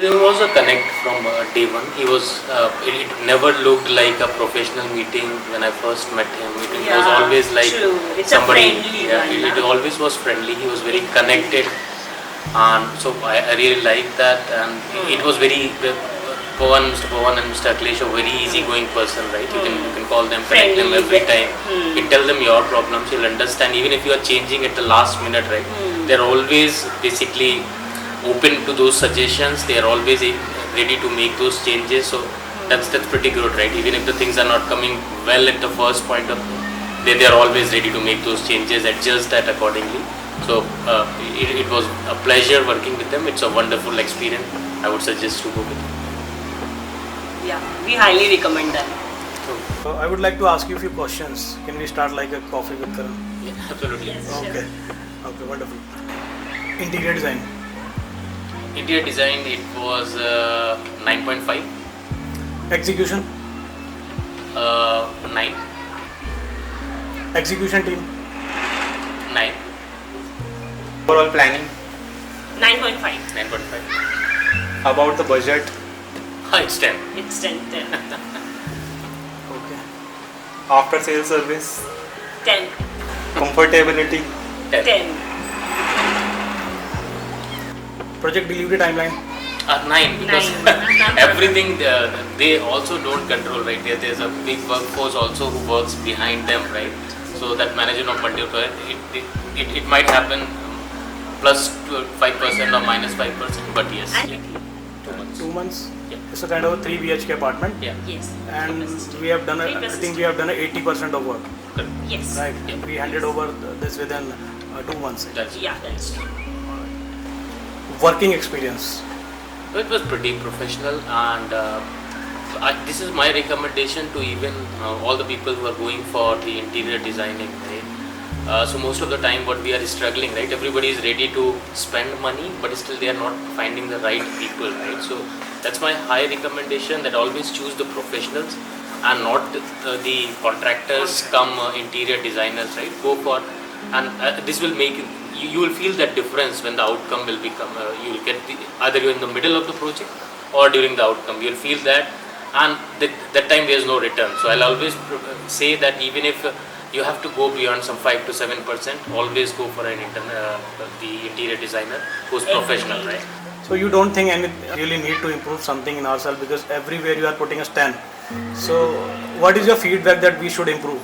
There was a connect from day one. He was. It never looked like a professional meeting when I first met him. It was always like true. It's somebody. a friendly Yeah, one, it always was friendly. He was very connected, and so I really liked that. And it was very. Mr. Pawan and Mr. Akhilesh are very easygoing person, right? You can call them, connect them every time. You can tell them your problems. He'll understand. Even if you are changing at the last minute, right? They're always basically open to those suggestions. They are always ready to make those changes. So that's pretty good, right? Even if the things are not coming well at the first point of, they are always ready to make those changes, adjust that accordingly. So it was a pleasure working with them. It's a wonderful experience. I would suggest to go with them. Yeah, we highly recommend them. So I would like to ask you a few questions. Can we start like a coffee with Karan? Yeah, absolutely. Yes, Okay. Okay, wonderful. Interior design. Interior design, it was 9.5. Execution. 9. Execution team. 9. Overall planning. 9.5. 9.5. About the budget. It's 10. It's 10. Okay. After sales service. 10. Comfortability. 10. 10. Project delivery timeline. 9, because 9. everything they also don't control, right? There's a big workforce also who works behind them, right? So that management of multiple, it might happen plus 5% or minus 5%, but yes. And 2 months. 2 months. Yeah. It's a kind of a 3 BHK apartment. Yeah. yes. And we have done, I think we have done 80% of work. Correct. Yes. Right. Yeah. We handed over this within 2 months. That's Yeah, that's true. Working experience. So it was pretty professional, and this is my recommendation to even all the people who are going for the interior designing, right? So most of the time what we are struggling, right? Everybody is ready to spend money, but still they are not finding the right people, right? So that's my high recommendation, that always choose the professionals and not the contractors come interior designers, right? Go for, and this will make you will feel that difference when the outcome will become, you will get either you're in the middle of the project or during the outcome, you'll feel that, and that time there's no return. So I'll always say that even if you have to go beyond some 5 to 7%, always go for the interior designer who's professional, right? So you don't think any really need to improve something in ourselves, because everywhere you are putting a stand. So what is your feedback that we should improve?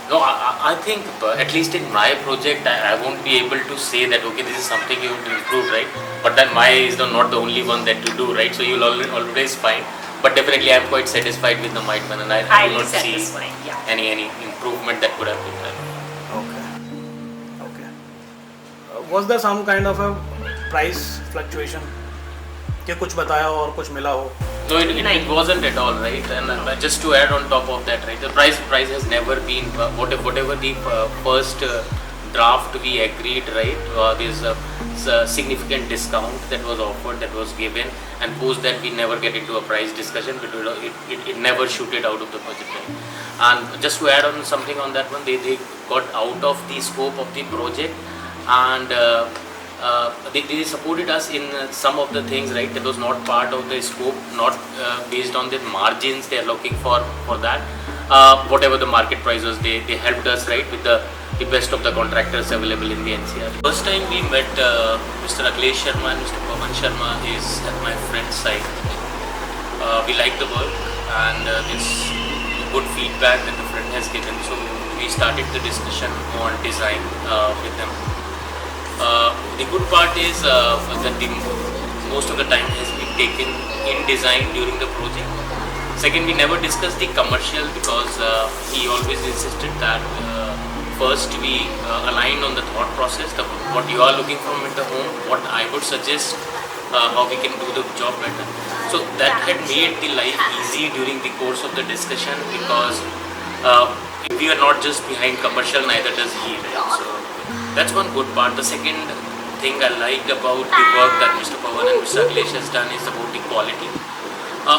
No, I think at least in my project, I won't be able to say that, okay, this is something you would improve, right? But then my is not the only one that you do, right? So you'll always find. But definitely I'm quite satisfied with the Might Man, and I do not see any improvement that could have been done. Okay. Was there some kind of a price fluctuation? कि कुछ बताया और कुछ मिला हो? No, it wasn't at all, right? And just to add on top of that, right? The price has never been whatever the first draft we agreed, right? There's a significant discount that was offered, that was given, and post that we never get into a price discussion, but it never shooted out of the budget, right? And just to add on something on that one, they got out of the scope of the project, and they supported us in some of the things, right? That was not part of the scope, not based on the margins they are looking for that. Whatever the market price was, they helped us, right, with the best of the contractors available in the NCR. First time we met Mr. Akhilesh Sharma and Mr. Pawan Sharma is at my friend's side. We liked the work, and this good feedback that the friend has given. So we started the discussion on design with them. The good part is that most of the time has been taken in design during the project. Second, we never discussed the commercial, because he always insisted that first we aligned on the thought process, what you are looking from in the home, what I would suggest, how we can do the job better. So that had made the life easy during the course of the discussion, because we are not just behind commercial, neither does he, right? So that's one good part. The second thing I liked about the work that Mr. Pawan and Mr. Akhilesh has done is about the quality,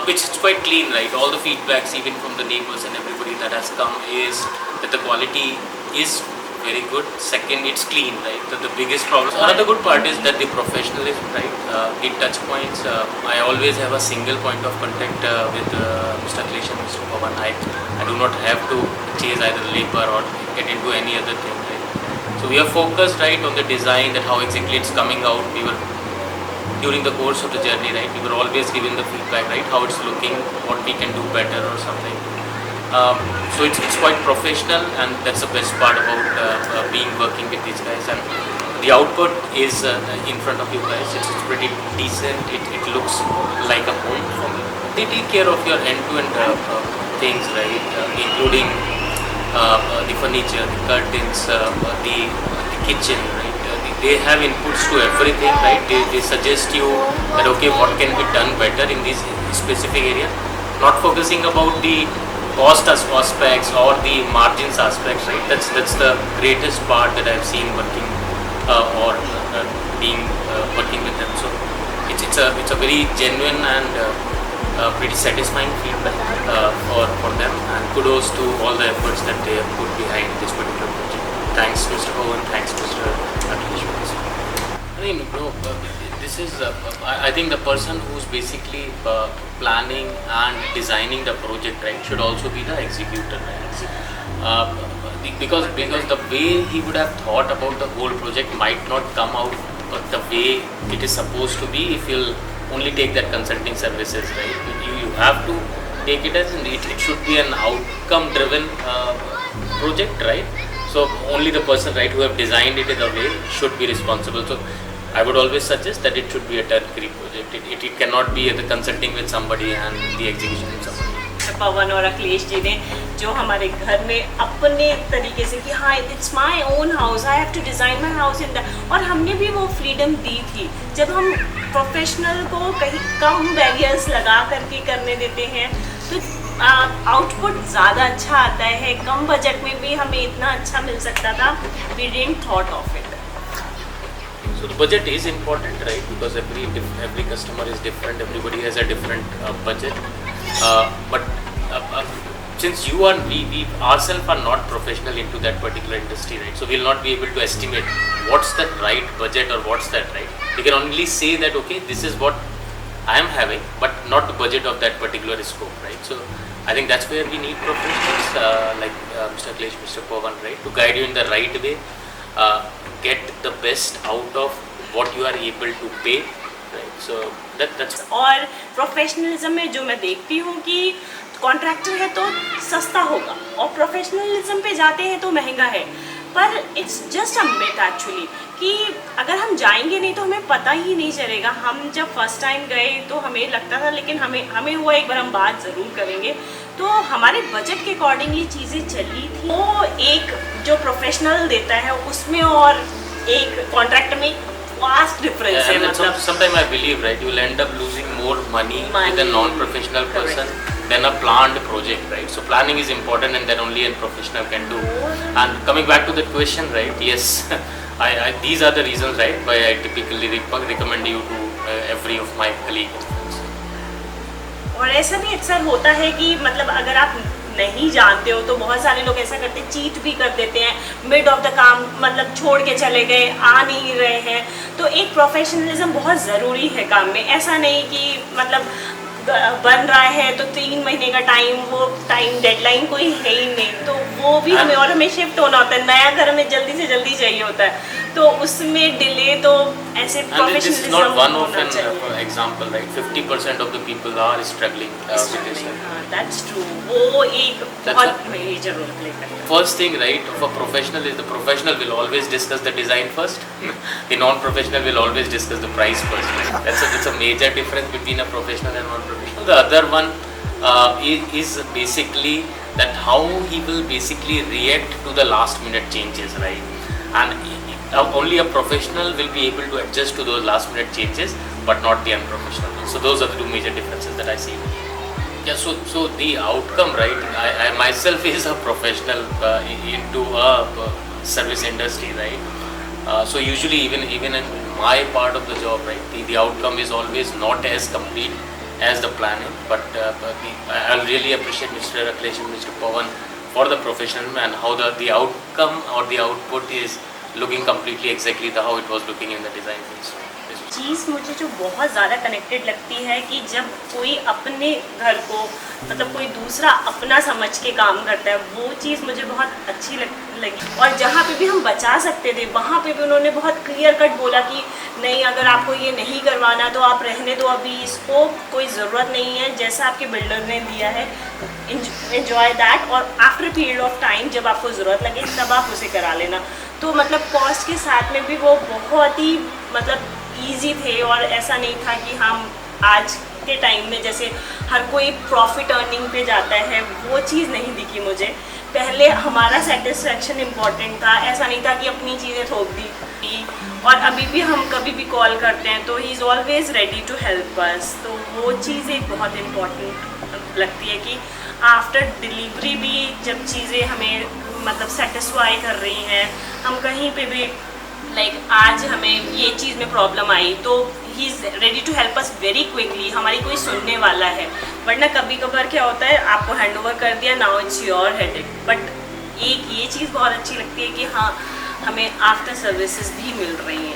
which is quite clean, right? All the feedbacks, even from the neighbors and everybody that has come, is that the quality is very good. Second, it's clean, right? The biggest problem. Another good part is that the professionalism, right? The touch points. I always have a single point of contact with Mr. Akhilesh and Mr. Pawan. I do not have to chase either labor or get into any other thing, right? So we are focused, right, on the design, that how exactly it's coming out. We were during the course of the journey, right? We were always given the feedback, right? How it's looking, what we can do better or something. So it's quite professional, and that's the best part about being working with these guys. And the output is in front of you guys. It's pretty decent. It looks like a home for me. They take care of your end-to-end things, right? Including the furniture, the curtains, the kitchen, right? They have inputs to everything, right? They suggest you that okay, what can be done better in this specific area. Not focusing about the cost aspects or the margins aspects, right? That's the greatest part that I've seen working or being working with them. So it's a very genuine and pretty satisfying feedback for them, and kudos to all the efforts that they have put behind this particular project. Thanks Mr. Owen, thanks Mr. Akhilesh. I mean, no, this is I think the person who's basically planning and designing the project, right, should also be the executor, right? Because the way he would have thought about the whole project might not come out the way it is supposed to be if you'll only take that consulting services, right? You have to take it as it should be an outcome driven project, right? So only the person, right, who have designed it in a way should be responsible. So I would always suggest that it should be a turnkey project. It cannot be the consulting with somebody and the execution with somebody. पवन और अखिलेश जी ने जो हमारे घर में अपने तरीके से कि हाँ it's my own house, I have to design my house in that, और हमने भी वो फ्रीडम दी थी. जब हम प्रोफेशनल को कहीं कम बैरियर्स लगा करके करने देते हैं तो आउटपुट ज़्यादा अच्छा आता है. कम बजट में भी हमें इतना अच्छा मिल सकता था. We didn't thought of it. So the budget is important, right? Because every customer is different. Everybody has a different budget. But since we ourselves are not professional into that particular industry, right? So we'll not be able to estimate what's the right budget or what's that right. We can only say that okay, this is what I am having, but not the budget of that particular scope, right? So I think that's where we need professionals like Mr. Akhilesh, Mr. Pawan, right, to guide you in the right way. Get the best out of what you are able to pay, right? So that's और professionalism में जो मैं देखती हूँ कि contractor है तो सस्ता होगा और प्रोफेशनलिज्म पे जाते हैं तो महंगा है. पर it's just a myth actually कि अगर हम जाएंगे नहीं तो हमें पता ही नहीं चलेगा. हम जब फर्स्ट टाइम गए तो हमें लगता था, लेकिन हमें हुआ एक बार हम बात ज़रूर करेंगे. तो हमारे बजट के अकॉर्डिंगली चीज़ें चली थी. वो एक जो प्रोफेशनल देता है उसमें और एक कॉन्ट्रैक्टर में वास्ट डिफरेंस है. मतलब sometimes I believe, right, you will end up losing more money with a non-professional person than a planned project, right? So planning is important, and then only a professional can do. And coming back to the question, right? Yes, these are the reasons, right, why I typically recommend you to every of my colleagues. और ऐसा भी अक्सर होता है कि मतलब अगर आप नहीं जानते हो तो बहुत सारे लोग ऐसा करते हैं, चीट भी कर देते हैं. मिड ऑफ द काम मतलब छोड़ के चले गए, आ नहीं रहे हैं. तो एक प्रोफेशनलिज्म बहुत ज़रूरी है काम में. ऐसा नहीं कि मतलब बन रहा है तो 3 महीने का टाइम, वो टाइम डेडलाइन कोई है ही नहीं. तो वो भी हमें, और हमें शिफ्ट होना होता है, नया घर हमें जल्दी से जल्दी चाहिए होता है. तो उसमें डिले तो ऐसे this is not one of an example, right? 50% of the people are struggling with this. That's true. वो एक बहुत major role play करता है. First thing, right, of a professional is the professional will always discuss the design first. The non-professional will always discuss the price first. Right? That's a major difference between a professional and non-professional. The other one is basically that how he will basically react to the last minute changes, right? And only a professional will be able to adjust to those last minute changes, but not the unprofessional. So those are the two major differences that I see. Yeah, so the outcome, right, I myself is a professional into a service industry, right? So usually even in my part of the job, right, the outcome is always not as complete as the planning, but I'll really appreciate Mr. Akhilesh and Mr. Pawan for the professional and how the outcome or the output is looking completely exactly how it was looking in the design phase. चीज़ मुझे जो बहुत ज़्यादा connected लगती है कि जब कोई अपने घर को मतलब कोई दूसरा अपना समझ के काम करता है, वो चीज़ मुझे बहुत अच्छी लगी। और जहाँ पे भी हम बचा सकते थे वहाँ पे भी उन्होंने बहुत क्लियर कट बोला कि नहीं, अगर आपको ये नहीं करवाना तो आप रहने दो, अभी इसको कोई ज़रूरत नहीं है, जैसा आपके बिल्डर ने दिया है एंजॉय दैट, और आफ्टर पीरियड ऑफ टाइम जब आपको ज़रूरत लगे तब आप उसे करा लेना। तो मतलब कॉस्ट के साथ में भी वो बहुत ही मतलब ईजी थे, और ऐसा नहीं था कि हम आज के टाइम में जैसे हर कोई प्रॉफिट अर्निंग पे जाता है, वो चीज़ नहीं दिखी मुझे। पहले हमारा सेटिस्फेक्शन इम्पॉर्टेंट था, ऐसा नहीं था कि अपनी चीज़ें थोप दी। और अभी भी हम कभी भी कॉल करते हैं तो he is always ready to help us, तो वो चीज़ एक बहुत इम्पॉर्टेंट लगती है कि आफ्टर डिलीवरी भी जब चीज़ें हमें मतलब सेटिस्फाई कर रही हैं, हम कहीं पे भी आज हमें ये चीज़ में प्रॉब्लम आई तो he is ready to help us very quickly, हमारी कोई सुनने वाला है। वरना कभी कभार क्या होता है, आपको हैंड ओवर कर दिया, now it's your headache. But एक ये चीज़ बहुत अच्छी लगती है कि हाँ, हमें आफ्टर सर्विसेज भी मिल रही हैं।